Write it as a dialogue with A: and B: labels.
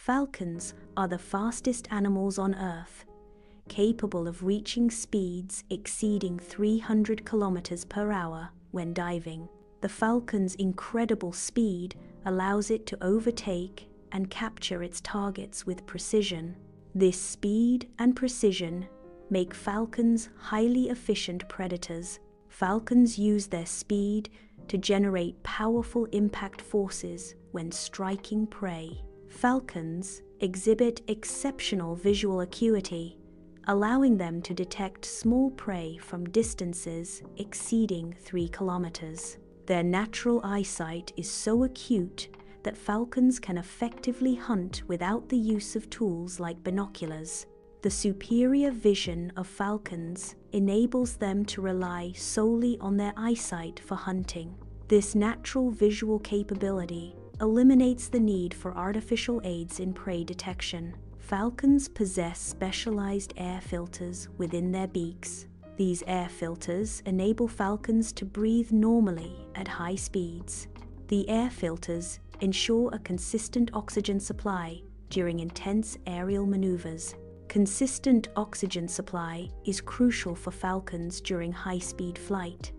A: Falcons are the fastest animals on Earth, capable of reaching speeds exceeding 300 kilometers per hour when diving. The falcon's incredible speed allows it to overtake and capture its targets with precision. This speed and precision make falcons highly efficient predators. Falcons use their speed to generate powerful impact forces when striking prey. Falcons exhibit exceptional visual acuity, allowing them to detect small prey from distances exceeding 3 kilometers. Their natural eyesight is so acute that falcons can effectively hunt without the use of tools like binoculars. The superior vision of falcons enables them to rely solely on their eyesight for hunting. This natural visual capability eliminates the need for artificial aids in prey detection. Falcons possess specialized air filters within their beaks. These air filters enable falcons to breathe normally at high speeds. The air filters ensure a consistent oxygen supply during intense aerial maneuvers. Consistent oxygen supply is crucial for falcons during high-speed flight.